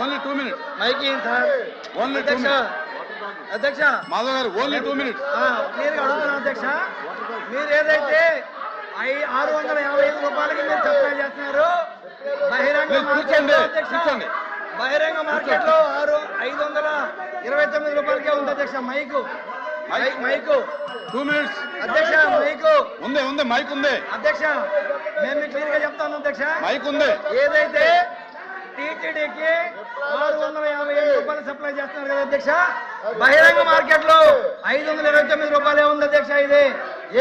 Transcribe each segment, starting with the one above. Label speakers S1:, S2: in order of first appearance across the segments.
S1: Only 2 minutes.
S2: మైకి sir
S1: only 2 minutes.
S2: అధ్యక్ష
S1: మాధవ్ గారు ఓన్లీ 2 minutes.
S2: క్లియర్గా అడుగుతున్నాను అధ్యక్ష. మీరు ఏదైతే 655 రూపాయలకి మీరు సప్లై చేస్తున్నారు బహిరంగ మార్కెట్లో అధ్యక్ష, బహిరంగ మార్కెట్లో 529 రూపాయలకే ఉంది అధ్యక్ష. Mic
S1: 2 minutes.
S2: అధ్యక్ష మైకు
S1: ఉంది మైక్ ఉంది
S2: అధ్యక్ష. నేను మీకు క్లియర్ గా చెప్తాను అధ్యక్ష.
S1: మైక్ ఉంది.
S2: ఏదైతే టీటీడీకి 655 రూపాయలు సప్లై చేస్తున్నారు కదా అధ్యక్ష, బహిరంగ మార్కెట్ లో 529 రూపాయలే ఉంది అధ్యక్ష. ఇది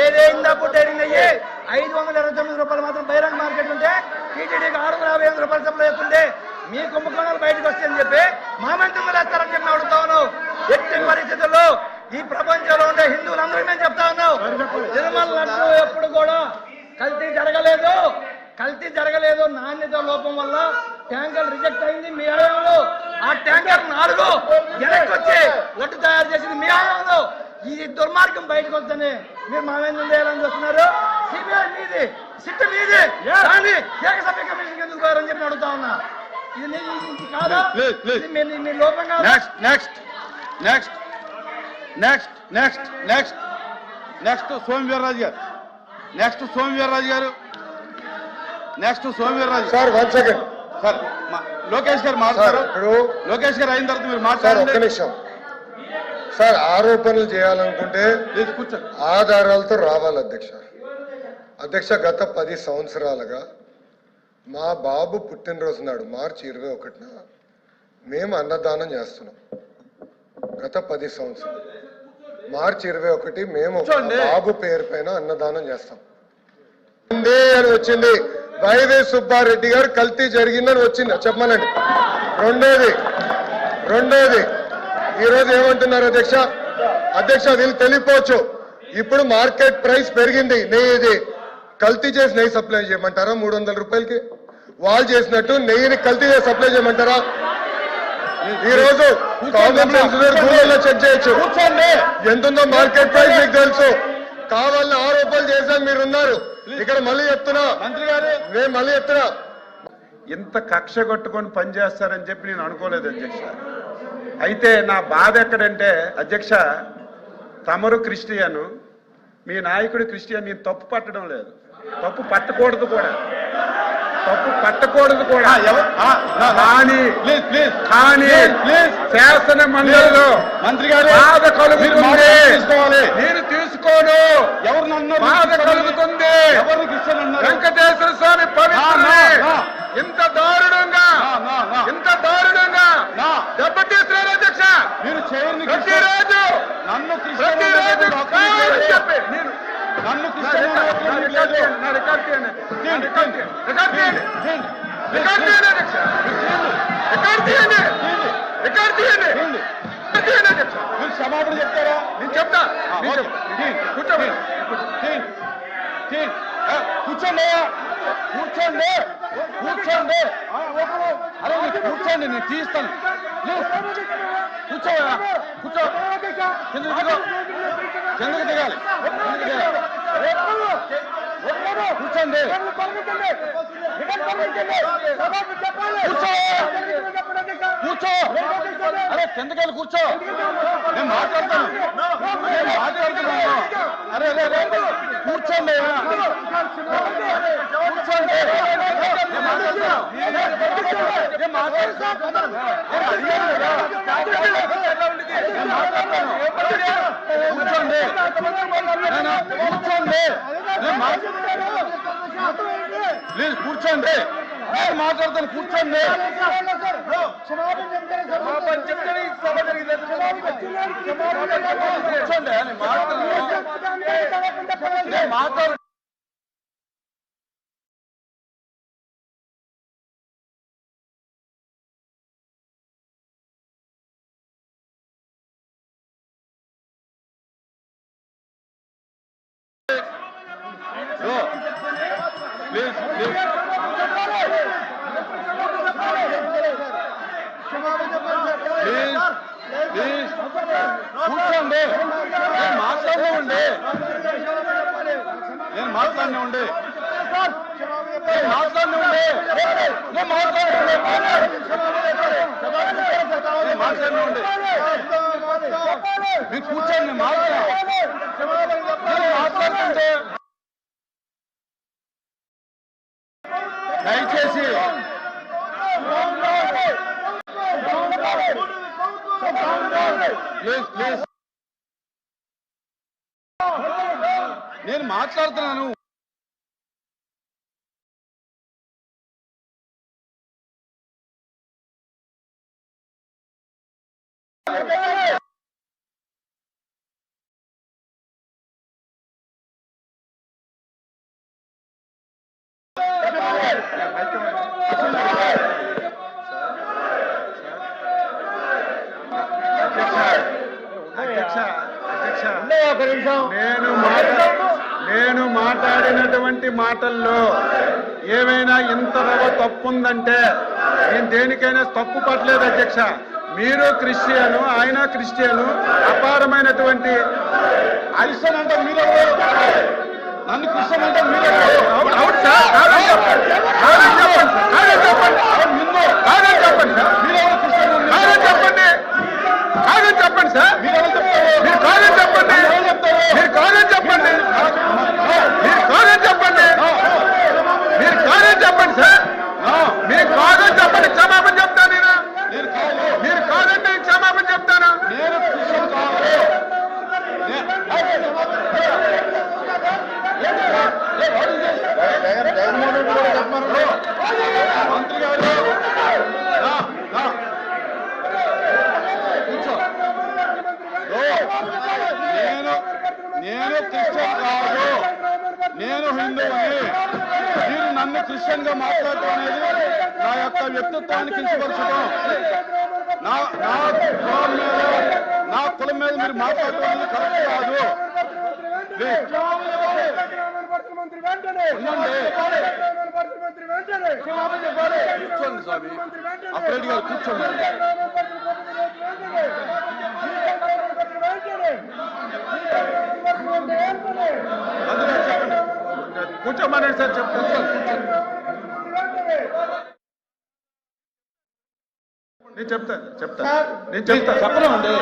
S2: ఏదే ఇందాపు ట్రేడింగ్ అయ్యి 529 రూపాయలు మాత్రం బహిరంగ మార్కెట్ ఉంటే టీటీడీకి 655 రూపాయలు సప్లై చేస్తుంటే మీ కుంభకోణాలు బయటకు వస్తాయని చెప్పి మా మంత్రులు వేస్తారని చెప్పి అడుగుతా ఉన్నావు. ఎట్టి పరిస్థితుల్లో ఈ ప్రపంచంలో ఉండే హిందువులందరూ మేము చెప్తా ఉన్నాం, తిరుమల లడ్డు ఎప్పుడు కూడా కల్తీ జరగలేదు. నాణ్యత లోపం వల్ల ట్యాంకర్ రిజెక్ట్ అయింది మీ హయాంలో. ఆ ట్యాంకర్ 4 వెనక్కి వచ్చి లడ్డు తయారు చేసింది మీ హయాంలో. ఈ దుర్మార్గం బయటకు వస్తేనే మీరు మా మీద చేయాలని చూస్తున్నారు. సిబిఐ మీది, సిట్ మీది, కానీ ఏకసభ్య కమిషన్ ఎందుకు పోయారని చెప్పి అడుగుతా ఉన్నా. ఇది కాదా? మీ లోపం కాదా?
S1: Next Somu Veerraju
S3: sir 1 second
S1: sir. Lokesh గారు మాట్లాడారు. లోకేష్ గారు అయిన తర్వాత మీరు మాట్లాడండి.
S3: ఒక్క నిమిషం సార్. ఆరోపణలు చేయాలనుకుంటే
S1: కూర్చోండి.
S3: ఆధారాలతో రావాలి అధ్యక్ష. గత 10 సంవత్సరాలుగా మా బాబు పుట్టినరోజు నాడు మార్చి 21న మేము అన్నదానం చేస్తున్నాం. గత 10 సంవత్సరాలు మార్చి 21 మేము బాబు పేరు పైన అన్నదానం చేస్తాం అని వచ్చింది. వైవి సుబ్బారెడ్డి గారు కల్తీ జరిగిందని వచ్చింది చెప్పమనండి. రెండోది ఈరోజు ఏమంటున్నారు అధ్యక్ష వీళ్ళు తెలియపోవచ్చు. ఇప్పుడు మార్కెట్ ప్రైస్ పెరిగింది. నెయ్యి కల్తీ చేసి నెయ్యి సప్లై చేయమంటారా 300 రూపాయలకి? వాళ్ళు చేసినట్టు నెయ్యిని కల్తీ చేసి సప్లై చేయమంటారా? ఈ రోజు కామన్ సెన్స్ గూగుల్లో చెక్ చేయొచ్చు ఎంతుందో మార్కెట్ ప్రైస్ మీకు తెలుసు. కావాలని ఆరోపణలు చేశాను మీరున్నారు. ఇక్కడ మళ్ళీ చెప్తున్నా
S1: మంత్రి గారు,
S3: నేను మళ్ళీ చెప్తున్నా,
S4: ఇంత కక్ష కట్టుకొని పనిచేస్తారని చెప్పి నేను అనుకోలేదు అధ్యక్ష. అయితే నా బాధ ఎక్కడంటే అధ్యక్ష, తమరు క్రిస్టియను, మీ నాయకుడు క్రిస్టియన్. నేను తప్పు పట్టడం లేదు, తప్పు పట్టకూడదు కూడా. కానీ శాసన మండలిలో
S1: మంత్రి గారు
S4: బాధ కలుగుతుంది.
S1: నేను
S4: తీసుకోను.
S1: ఎవరు నన్ను
S4: బాధ కలుగుతుంది. వెంకటేశ్వర స్వామి పవిత్రుని ఇంత దారుణంగా దెబ్బతీస్తున్నారు అధ్యక్ష.
S1: మీరు
S4: ప్రతిరోజు
S1: నన్ను
S4: చెప్పి
S1: నన్ను క్షమాపణ చెప్తారా?
S4: నేను చెప్తా.
S1: కూర్చోండి. అరే కూర్చోండి, నేను తీస్తాను. కూర్చో. కిందకి దిగాలి. కూర్చోండి. కూర్చో. అరే కిందకెళ్ళి కూర్చో. నేను మాట్లాడుతున్నాను. అరే కూర్చోండి. ప్లీజ్ కూర్చోండి. నేను మాట్లాడతాను. కూర్చోండి. కూర్చోండి. నేను మాట్లాడు. ప్లీజ్ కూర్చోండి. నేను మాట్లాడినండి. మీరు కూర్చోండి, నేను మాట్లాడుతుంటే దయచేసి ప్లీజ్ ప్లీజ్ నేను మాట్లాడుతున్నాను.
S4: నేను మాట్లాడినటువంటి మాటల్లో ఏమైనా ఇంత తప్పుందంటే నేను దేనికైనా తప్పు పట్టలేదు అధ్యక్ష. మీరు క్రిస్టియను, ఆయన క్రిస్టియను, అపారమైనటువంటి
S1: క్రిస్టియన్ అంటే మీరు నన్ను క్రిస్టియన్ అంటే మీరు
S4: అవును సార్, కాదని చెప్పండి సార్, కాదని చెప్పండి సార్, కాదని చెప్పండి సార్, కాదని చెప్పండి, కాదని చెప్పండి సార్, మీరు కాదని చెప్పండి, మీరు కాదని చెప్పండి, మీరు కాదని చెప్పండి, మీరు కాదని చెప్పండి సార్, మీరు కాదని చెప్పండి, క్షమాపణ చెప్తాను నేను. మీరు కాదంటే క్షమాపణ చెప్తాను.
S1: నేను క్రిస్టియన్ కాదు. మంత్రి గారు కూర్చో. నేను క్రిస్టియన్ కాదు, నేను హిందువుని. మీరు నన్ను క్రిస్టియన్ గా మాట్లాడటం అనేది నా యొక్క వ్యక్తిత్వాన్ని కించపరచడం. నా కులం మీద మీరు మాట్లాడటం అనేది కరెక్ట్ కాదు. కూర్చోండి స్వామి, అప్రెడ్డి గారు కూర్చోండి.
S4: కూర్చోమనండి సార్, చెప్తాను. నేను చెప్తాను నేను చెప్తాను.
S1: చెప్పనండి.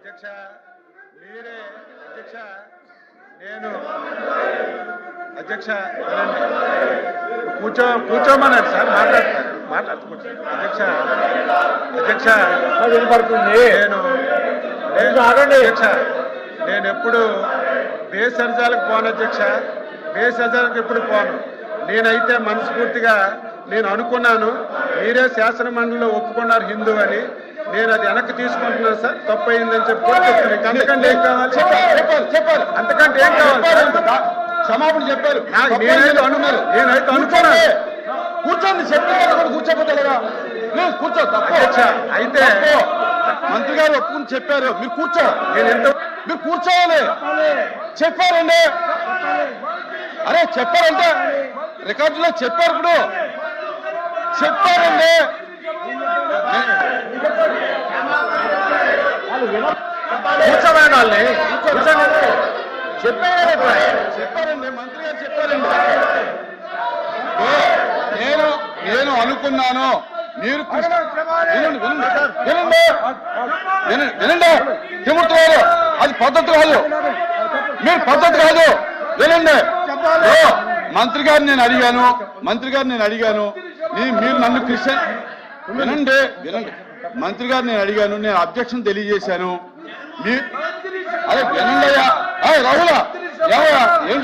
S4: అధ్యక్ష మీరే అధ్యక్ష, నేను అధ్యక్ష కూర్చోమన్నారు సార్, మాట్లాడుతూ కూర్చో. అధ్యక్ష వినపడుతుంది. అధ్యక్ష నేను ఎప్పుడు బేసర్జాలకు పోను అధ్యక్ష, బేసర్జాలకు ఎప్పుడు పోను. నేనైతే మనస్ఫూర్తిగా నేను అనుకున్నాను, మీరే శాసన మండలిలో ఒప్పుకున్నారు హిందూ అని. నేను అది వెనక్కి తీసుకుంటున్నాను సార్, తప్పు అయిందని చెప్పి అంతకంటే ఏం కావాలి?
S1: చెప్పారు
S4: అంతకంటే ఏం కావాలి?
S1: క్షమాపణ చెప్పారు.
S4: నేనైతే అనుకున్నాను.
S1: కూర్చోండి, చెప్పి కూర్చోపోతలేదా? ప్లీజ్ కూర్చో.
S4: అధ్యక్ష అయితే
S1: మంత్రి గారు ఒప్పుకుని చెప్పారు, మీరు కూర్చో.
S4: మీరు
S1: కూర్చోవాలి. చెప్పారండి, అరే చెప్పారంటే రికార్డులో చెప్పారు. ఇప్పుడు చెప్పారండి,
S4: కూర్చోబెట్టాలి.
S1: చెప్పారండి, మంత్రి గారు చెప్పారండి. నేను అనుకున్నాను మీరు వినండి తిమ్మూర్తి గారు, అది పద్ధతి కాదు. పద్ధతి కాదు. వినండి, ఓ, మంత్రి గారిని నేను అడిగాను మీరు నన్ను క్రిస్టియన్ వినండి మంత్రి గారిని నేను అడిగాను, నేను అబ్జెక్షన్ తెలియజేశాను. అదే వినండి అయ్యా, రాహుల ఏంటి